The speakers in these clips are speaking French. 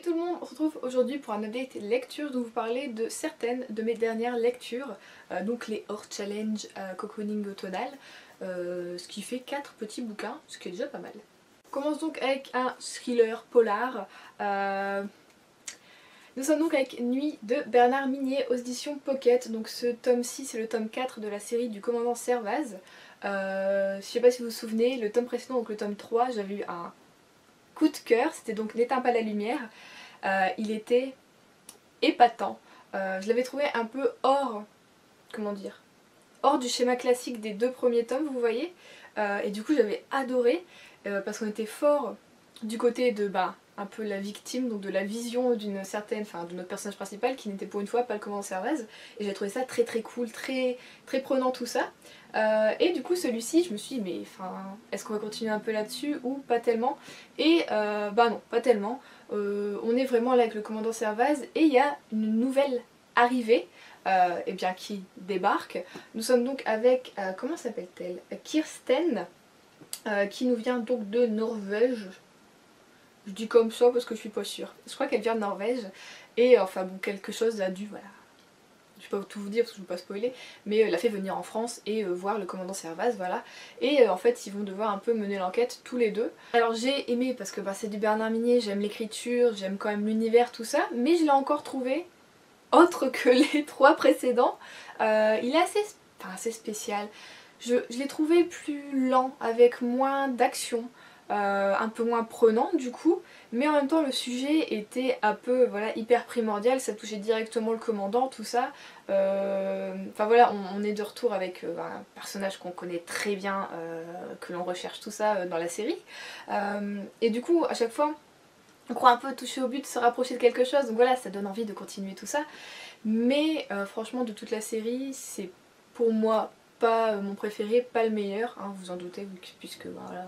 tout le monde, on se retrouve aujourd'hui pour un update lecture où vous parler de certaines de mes dernières lectures, donc les hors challenge cocooning automnal, ce qui fait 4 petits bouquins, ce qui est déjà pas mal. On commence donc avec un thriller polar. Nous sommes donc avec Nuit de Bernard Minier aux éditions Pocket, donc ce tome-ci c'est le tome 4 de la série du commandant Servaz. Je sais pas si vous vous souvenez, le tome précédent, donc le tome 3, j'avais eu un coup de cœur, c'était donc N'éteins pas la lumière. Il était épatant. Je l'avais trouvé un peu hors, comment dire, hors du schéma classique des 2 premiers tomes, vous voyez. Et du coup j'avais adoré, parce qu'on était fort du côté de un peu la victime, donc de la vision d'une certaine, enfin de notre personnage principal qui n'était pour une fois pas le commandant Servaz, et j'ai trouvé ça très très cool, très prenant tout ça. Et du coup celui-ci je me suis dit mais enfin est-ce qu'on va continuer un peu là-dessus ou pas tellement, et non pas tellement. On est vraiment là avec le commandant Servaz et il y a une nouvelle arrivée et bien qui débarque. Nous sommes donc avec, comment s'appelle-t-elle, Kirsten, qui nous vient donc de Norvège. Je dis comme ça parce que je suis pas sûre. Je crois qu'elle vient de Norvège. Et enfin bon, quelque chose a dû, voilà. Je vais pas tout vous dire parce que je ne veux pas spoiler. Mais l'a fait venir en France et voir le commandant Servaz, voilà. Et en fait, ils vont devoir un peu mener l'enquête tous les deux. Alors j'ai aimé parce que c'est du Bernard Minier, j'aime l'écriture, j'aime quand même l'univers, tout ça. Mais je l'ai encore trouvé autre que les 3 précédents. Il est assez spécial. Je l'ai trouvé plus lent, avec moins d'action. Un peu moins prenant du coup, mais en même temps le sujet était un peu hyper primordial, ça touchait directement le commandant, tout ça. Enfin voilà, on est de retour avec un personnage qu'on connaît très bien, que l'on recherche tout ça dans la série. Et du coup à chaque fois on croit un peu toucher au but, se rapprocher de quelque chose, donc voilà, ça donne envie de continuer tout ça. Mais franchement de toute la série, c'est pour moi pas mon préféré, pas le meilleur, hein, vous en doutez, puisque voilà,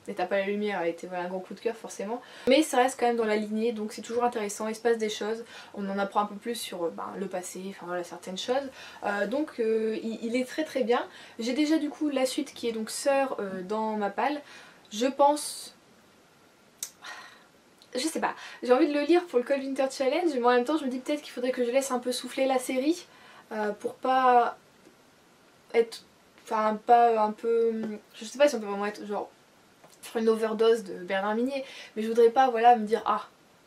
N'éteins pas la lumière a été un gros coup de cœur forcément. Mais ça reste quand même dans la lignée, donc c'est toujours intéressant, il se passe des choses, on en apprend un peu plus sur le passé, enfin voilà, certaines choses. Donc il est très bien. J'ai déjà du coup la suite qui est donc Sœur dans ma palle. Je pense... Je sais pas, j'ai envie de le lire pour le Cold Winter Challenge, mais en même temps je me dis peut-être qu'il faudrait que je laisse un peu souffler la série pour pas être... Enfin pas un peu... Je sais pas si on peut vraiment être genre... faire une overdose de Bernard Minier, mais je voudrais pas me dire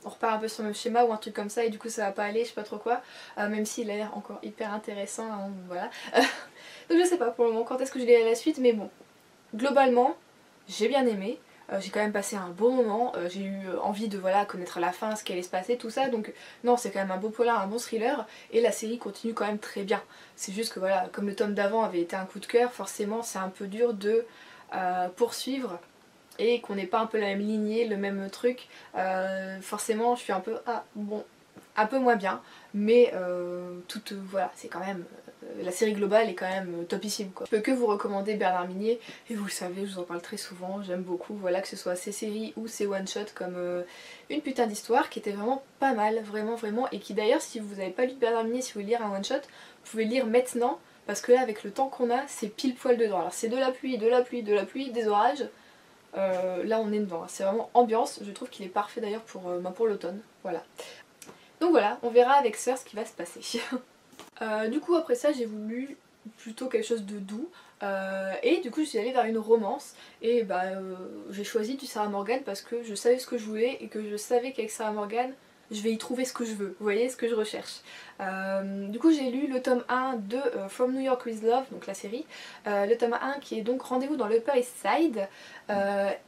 on repart un peu sur le même schéma ou un truc comme ça et du coup ça va pas aller, je sais pas trop quoi, même s'il a l'air encore hyper intéressant, hein, voilà. Donc je sais pas pour le moment quand est-ce que je lirai la suite, mais bon, globalement j'ai bien aimé. J'ai quand même passé un beau moment, j'ai eu envie de connaître la fin, ce qui allait se passer, tout ça, donc non c'est quand même un beau polar, un bon thriller, et la série continue quand même très bien. C'est juste que voilà, comme le tome d'avant avait été un coup de cœur, forcément c'est un peu dur de poursuivre et qu'on n'ait pas un peu la même lignée, le même truc. Forcément je suis un peu un peu moins bien, mais voilà, c'est quand même la série globale est quand même topissime quoi. Je peux que vous recommander Bernard Minier, et vous le savez, je vous en parle très souvent, j'aime beaucoup, voilà, que ce soit ses séries ou ses one shot comme Une putain d'histoire, qui était vraiment pas mal, vraiment, et qui d'ailleurs, si vous n'avez pas lu Bernard Minier, si vous voulez lire un one shot, vous pouvez lire maintenant, parce que là avec le temps qu'on a, c'est pile poil dedans. Alors c'est de la pluie, des orages. Là on est dedans, c'est vraiment ambiance, je trouve qu'il est parfait d'ailleurs pour l'automne, voilà. Donc voilà, on verra avec Sœur ce qui va se passer. Du coup après ça j'ai voulu plutôt quelque chose de doux, et du coup je suis allée vers une romance, et j'ai choisi du Sarah Morgan parce que je savais ce que je voulais et que je savais qu'avec Sarah Morgan je vais y trouver ce que je veux, vous voyez, ce que je recherche. Du coup j'ai lu le tome 1 de From New York with Love, donc la série, le tome 1 qui est donc Rendez-vous dans l'Upper East Side,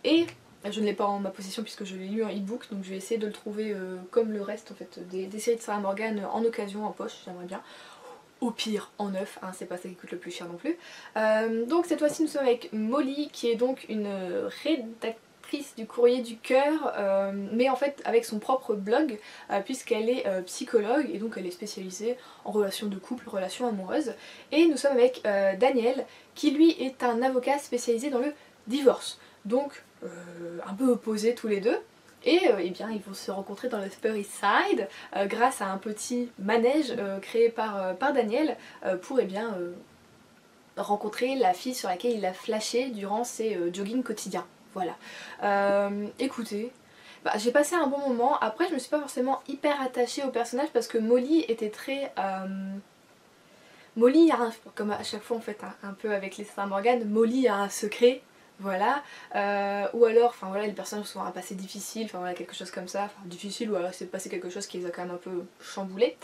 et je ne l'ai pas en ma possession puisque je l'ai lu en e-book, donc je vais essayer de le trouver comme le reste en fait des séries de Sarah Morgan en occasion, en poche, j'aimerais bien. Au pire en neuf, hein, c'est pas ça qui coûte le plus cher non plus. Donc cette fois-ci nous sommes avec Molly qui est donc une rédactrice du Courrier du Cœur, mais en fait avec son propre blog, puisqu'elle est psychologue et donc elle est spécialisée en relations de couple, relations amoureuses. Et nous sommes avec Daniel qui lui est un avocat spécialisé dans le divorce. Donc un peu opposés tous les deux. Et eh bien ils vont se rencontrer dans le Upper East Side grâce à un petit manège créé par Daniel pour rencontrer la fille sur laquelle il a flashé durant ses joggings quotidiens. Voilà. Écoutez, bah, j'ai passé un bon moment. Après je me suis pas forcément hyper attachée au personnage parce que Molly était très... Molly a un... comme à chaque fois en fait un peu avec les Sarah Morgan, Molly a un secret. Voilà, ou alors, enfin voilà, les personnages sont un passé difficile, enfin voilà, quelque chose comme ça, enfin difficile, ou alors c'est passé quelque chose qui les a quand même un peu chamboulés.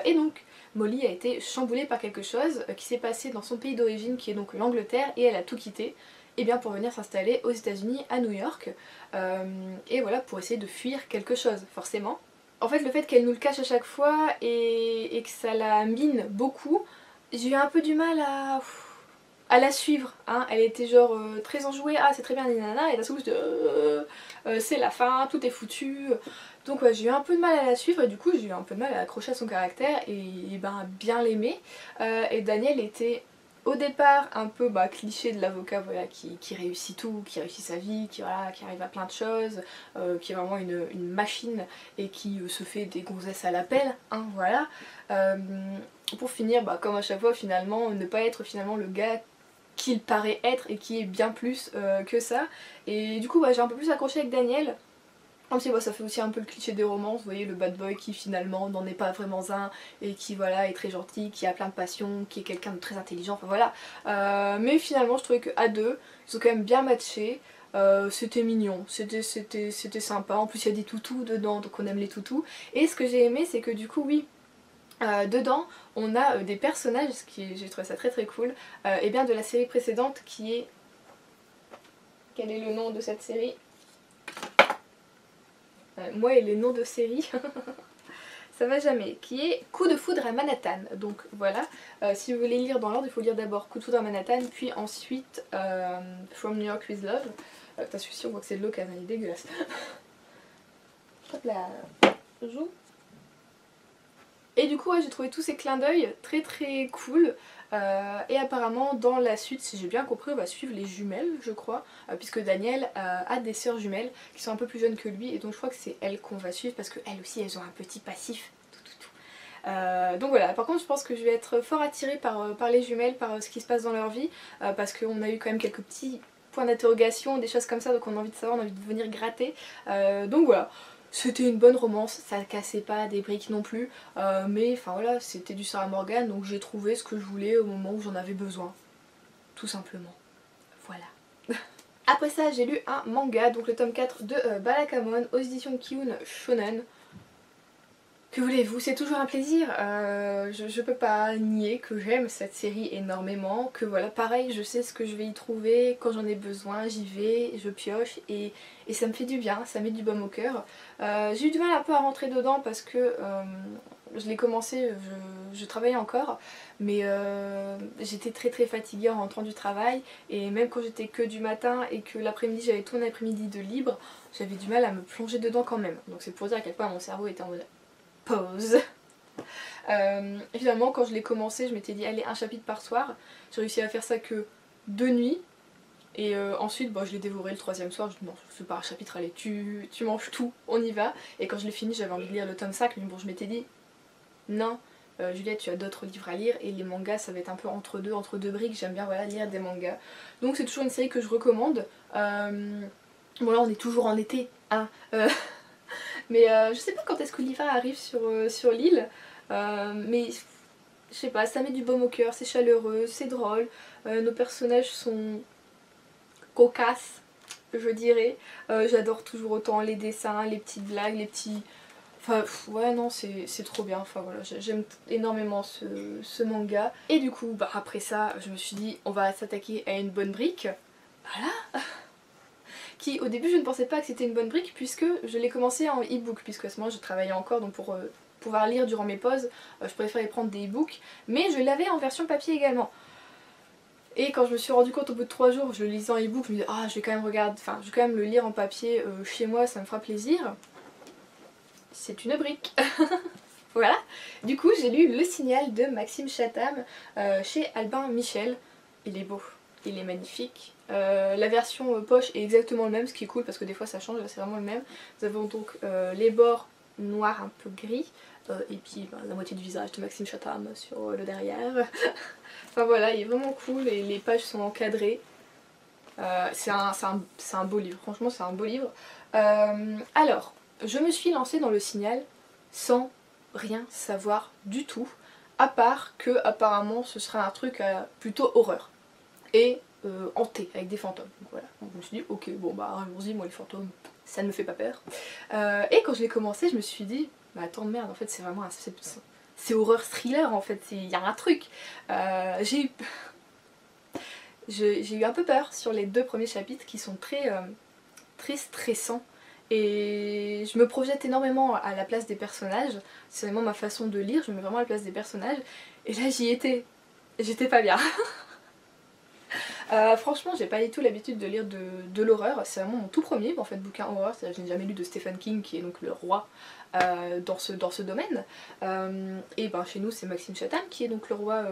Et donc, Molly a été chamboulée par quelque chose qui s'est passé dans son pays d'origine, qui est donc l'Angleterre, et elle a tout quitté, et bien pour venir s'installer aux États-Unis, à New York, et voilà, pour essayer de fuir quelque chose, forcément. En fait, le fait qu'elle nous le cache à chaque fois et que ça la mine beaucoup, j'ai eu un peu du mal à la suivre, hein. Elle était genre très enjouée, ah c'est très bien nanana, et d'un coup c'est la fin, tout est foutu. Donc ouais, j'ai eu un peu de mal à la suivre et du coup j'ai eu un peu de mal à accrocher à son caractère et ben bien l'aimer. Et Daniel était au départ un peu cliché de l'avocat, voilà, qui réussit tout, qui réussit sa vie, voilà, qui arrive à plein de choses, qui est vraiment une machine et qui se fait des gonzesses à l'appel, hein, voilà. Pour finir, comme à chaque fois finalement, ne pas être finalement le gars qu'il paraît être et qui est bien plus que ça. Et du coup j'ai un peu plus accroché avec Daniel. Même si ça fait aussi un peu le cliché des romances, vous voyez, le bad boy qui finalement n'en est pas vraiment un et qui voilà est très gentil, qui a plein de passion, qui est quelqu'un de très intelligent, enfin voilà. Mais finalement je trouvais qu'à deux, ils ont quand même bien matché. C'était mignon, c'était sympa, en plus il y a des toutous dedans, donc on aime les toutous. Et ce que j'ai aimé c'est que du coup oui, dedans on a des personnages, j'ai trouvé ça très très cool, et bien de la série précédente qui est... Quel est le nom de cette série? Moi et les noms de série, ça va jamais. Qui est Coup de foudre à Manhattan. Donc voilà, si vous voulez lire dans l'ordre, il faut lire d'abord Coup de foudre à Manhattan, puis ensuite From New York with Love. Putain, celui-ci on voit que c'est de l'eau quand même, il est dégueulasse. Hop là, joue. Et du coup ouais, j'ai trouvé tous ces clins d'œil très très cool. Et apparemment dans la suite, si j'ai bien compris, on va suivre les jumelles je crois, puisque Daniel a des sœurs jumelles qui sont un peu plus jeunes que lui, et donc je crois que c'est elles qu'on va suivre parce qu'elles aussi elles ont un petit passif. Donc voilà, par contre je pense que je vais être fort attirée par les jumelles, par ce qui se passe dans leur vie, parce qu'on a eu quand même quelques petits points d'interrogation, des choses comme ça, donc on a envie de savoir, on a envie de venir gratter. Donc voilà. C'était une bonne romance, ça cassait pas des briques non plus, mais enfin voilà, c'était du Sarah Morgan, donc j'ai trouvé ce que je voulais au moment où j'en avais besoin, tout simplement. Voilà. Après ça, j'ai lu un manga, donc le tome 4 de Balakamon, aux éditions Kiun Shonen. Que voulez-vous, c'est toujours un plaisir, je peux pas nier que j'aime cette série énormément, que voilà, pareil, je sais ce que je vais y trouver, quand j'en ai besoin, j'y vais, je pioche et ça me fait du bien, ça met du baume au cœur. J'ai eu du mal un peu à rentrer dedans parce que je l'ai commencé, je travaillais encore, mais j'étais très très fatiguée en rentrant du travail, et même quand j'étais que du matin et que l'après-midi j'avais tout un après-midi de libre, j'avais du mal à me plonger dedans quand même. Donc c'est pour dire à quel point mon cerveau était en mode pause. Et finalement quand je l'ai commencé, je m'étais dit allez, un chapitre par soir. J'ai réussi à faire ça que 2 nuits. Et ensuite je l'ai dévoré le troisième soir, je dis non, c'est pas un chapitre, allez, tu manges tout, on y va. Et quand je l'ai fini, j'avais envie de lire le tome 5, mais bon, je m'étais dit non, Juliette, tu as d'autres livres à lire, et les mangas ça va être un peu entre deux briques, j'aime bien voilà, lire des mangas. Donc c'est toujours une série que je recommande. Bon là on est toujours en été, hein. Mais je sais pas quand est-ce que l'hiver arrive sur l'île, mais je sais pas, ça met du baume au cœur, c'est chaleureux, c'est drôle, nos personnages sont cocasses, je dirais. J'adore toujours autant les dessins, les petites blagues, les petits... Enfin ouais non, c'est trop bien, enfin voilà, j'aime énormément ce manga. Et du coup après ça je me suis dit on va s'attaquer à une bonne brique, voilà. Qui au début je ne pensais pas que c'était une bonne brique puisque je l'ai commencé en e-book, puisque à ce moment je travaillais encore, donc pour pouvoir lire durant mes pauses je préférais prendre des e-books, mais je l'avais en version papier également. Et quand je me suis rendu compte au bout de 3 jours, je le lisais en e-book, je me disais ah je vais quand même regarder, enfin je vais quand même le lire en papier chez moi, ça me fera plaisir. C'est une brique. Voilà. Du coup j'ai lu Le Signal de Maxime Chatham chez Albin Michel. Il est beau, il est magnifique. La version poche est exactement le même, ce qui est cool parce que des fois ça change, c'est vraiment le même. Nous avons donc les bords noirs un peu gris, et puis la moitié du visage de Maxime Chatham sur le derrière. Enfin voilà, il est vraiment cool et les pages sont encadrées. C'est un beau livre, franchement c'est un beau livre. Alors, je me suis lancée dans Le Signal sans rien savoir du tout, à part que apparemment ce serait un truc plutôt horreur et hanté avec des fantômes. Donc voilà, donc je me suis dit ok bon bah allons-y, moi les fantômes ça ne me fait pas peur. Et quand je l'ai commencé je me suis dit bah attends merde en fait c'est vraiment c'est horreur thriller en fait, il y a un truc. J'ai eu un peu peur sur les 2 premiers chapitres qui sont très stressants. Et je me projette énormément à la place des personnages, c'est vraiment ma façon de lire, je me mets vraiment à la place des personnages. Et là j'y étais, j'étais pas bien. Franchement j'ai pas du tout l'habitude de lire de l'horreur, c'est vraiment mon tout premier en fait bouquin horreur, je n'ai jamais lu de Stephen King qui est donc le roi dans ce domaine. Et ben chez nous c'est Maxime Chatham qui est donc le roi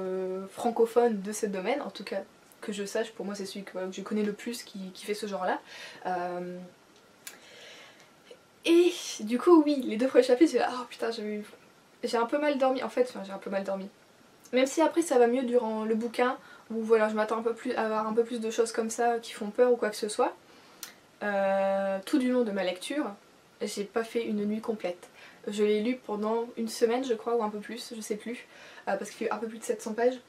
francophone de ce domaine, en tout cas que je sache, pour moi c'est celui que je connais le plus qui fait ce genre là. Et du coup oui, les 2 premiers chapitres, oh putain j'ai un peu mal dormi, en fait enfin, j'ai un peu mal dormi. Même si après ça va mieux durant le bouquin, où voilà je m'attends à avoir un peu plus de choses comme ça qui font peur ou quoi que ce soit. Tout du long de ma lecture, j'ai pas fait une nuit complète. Je l'ai lu pendant une semaine je crois, ou un peu plus, je sais plus, parce qu'il fait un peu plus de 700 pages.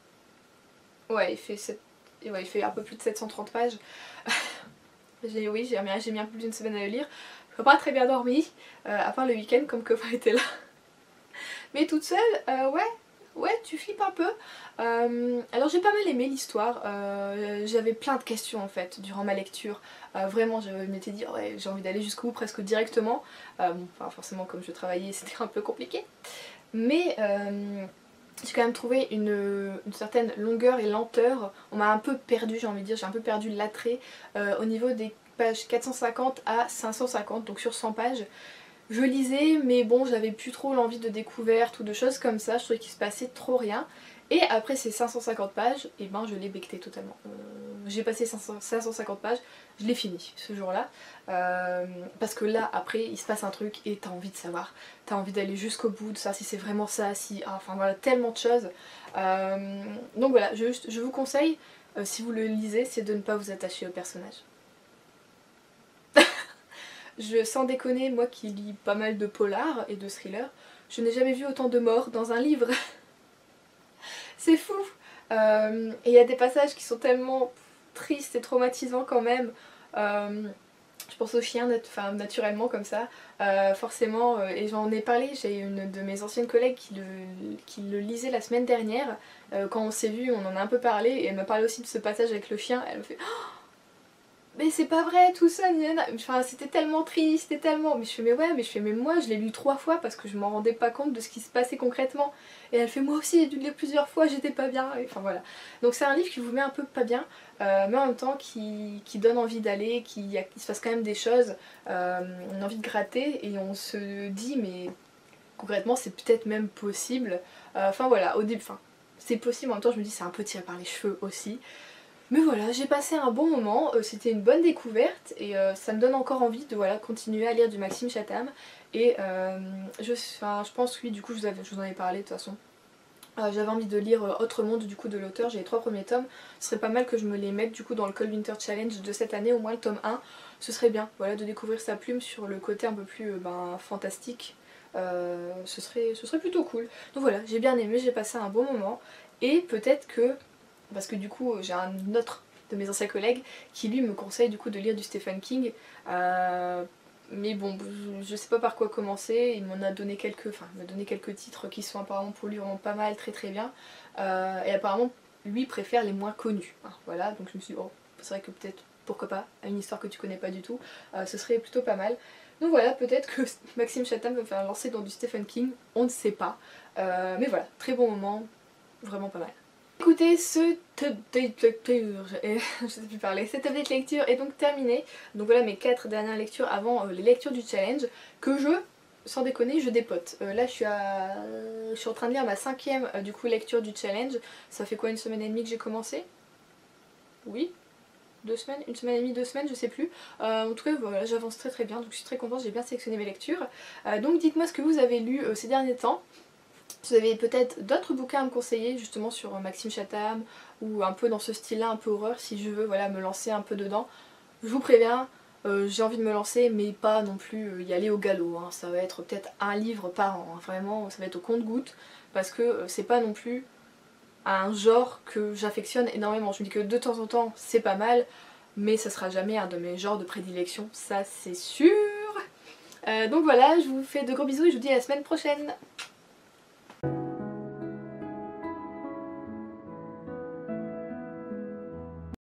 Ouais, il fait un peu plus de 730 pages. Oui, j'ai mis un peu plus d'une semaine à le lire. Je n'ai pas très bien dormi, à part le week-end comme copain était là. Mais toute seule, ouais, tu flippes un peu. Alors j'ai pas mal aimé l'histoire, j'avais plein de questions en fait durant ma lecture. Vraiment, je m'étais dit, ouais, j'ai envie d'aller jusqu'au bout presque directement. Bon, enfin, forcément, comme je travaillais, c'était un peu compliqué. Mais j'ai quand même trouvé une certaine longueur et lenteur. On m'a un peu perdu, j'ai envie de dire, j'ai un peu perdu l'attrait au niveau des pages 450 à 550, donc sur 100 pages. Je lisais, mais bon, j'avais plus trop l'envie de découverte ou de choses comme ça, je trouvais qu'il se passait trop rien. Et après ces 550 pages, et ben je l'ai becté totalement. J'ai passé 550 pages, je l'ai fini ce jour-là. Parce que là, après, il se passe un truc et t'as envie de savoir. T'as envie d'aller jusqu'au bout de ça, si c'est vraiment ça, si... Enfin voilà, tellement de choses. Donc voilà, je vous conseille, si vous le lisez, c'est de ne pas vous attacher au personnage. Sans déconner, moi qui lis pas mal de polars et de thrillers, je n'ai jamais vu autant de morts dans un livre. C'est fou. Et il y a des passages qui sont tellement tristes et traumatisants quand même. Je pense aux chiens naturellement comme ça, forcément, et j'en ai parlé, j'ai une de mes anciennes collègues qui le lisait la semaine dernière. Quand on s'est vu, on en a un peu parlé, et elle m'a parlé aussi de ce passage avec le chien. Elle me fait mais c'est pas vrai tout ça, enfin c'était tellement triste, c'était tellement... Mais je fais mais ouais, mais moi je l'ai lu 3 fois parce que je m'en rendais pas compte de ce qui se passait concrètement. Et elle fait moi aussi j'ai dû le lire plusieurs fois, j'étais pas bien, et enfin voilà. Donc c'est un livre qui vous met un peu pas bien, mais en même temps qui donne envie d'aller, il se passe quand même des choses, on a envie de gratter et on se dit mais concrètement c'est peut-être même possible. Enfin voilà, au début, enfin c'est possible, en même temps je me dis c'est un peu tiré par les cheveux aussi. Mais voilà, j'ai passé un bon moment, c'était une bonne découverte et ça me donne encore envie de continuer à lire du Maxime Chatham. Et je pense, oui, du coup je vous en ai parlé de toute façon. J'avais envie de lire Autre Monde du coup de l'auteur, j'ai les 3 premiers tomes. Ce serait pas mal que je me les mette du coup dans le Cold Winter Challenge de cette année, au moins le tome 1. Ce serait bien, voilà, de découvrir sa plume sur le côté un peu plus fantastique. Ce serait plutôt cool. Donc voilà, j'ai bien aimé, j'ai passé un bon moment. Et peut-être que... Parce que du coup j'ai un autre de mes anciens collègues qui lui me conseille du coup de lire du Stephen King. Mais bon, je sais pas par quoi commencer, il m'en a donné quelques titres qui sont apparemment pour lui vraiment pas mal, très très bien. Et apparemment lui préfère les moins connus. Voilà, donc je me suis dit, oh, c'est vrai que peut-être, pourquoi pas, une histoire que tu connais pas du tout, ce serait plutôt pas mal. Donc voilà, peut-être que Maxime Chatham va me faire lancer dans du Stephen King, on ne sait pas. Mais voilà, très bon moment, vraiment pas mal. Écoutez, cette update lecture est donc terminée. Donc voilà mes 4 dernières lectures avant les lectures du challenge que sans déconner, je dépote. Là je suis en train de lire ma 5e du coup lecture du challenge. Ça fait quoi, une semaine et demie que j'ai commencé? Oui, 2 semaines, une semaine et demie, 2 semaines, je sais plus. En tout cas voilà, j'avance très très bien, donc je suis très contente, j'ai bien sélectionné mes lectures. Donc dites-moi ce que vous avez lu ces derniers temps. Si vous avez peut-être d'autres bouquins à me conseiller justement sur Maxime Chatham ou un peu dans ce style-là, un peu horreur, si je veux voilà, me lancer un peu dedans. Je vous préviens, j'ai envie de me lancer mais pas non plus y aller au galop, hein. Ça va être peut-être un livre par an, hein. Vraiment ça va être au compte-gouttes parce que c'est pas non plus un genre que j'affectionne énormément. Je me dis que de temps en temps c'est pas mal, mais ça sera jamais un de mes genres de prédilection, ça c'est sûr. Donc voilà, je vous fais de gros bisous et je vous dis à la semaine prochaine.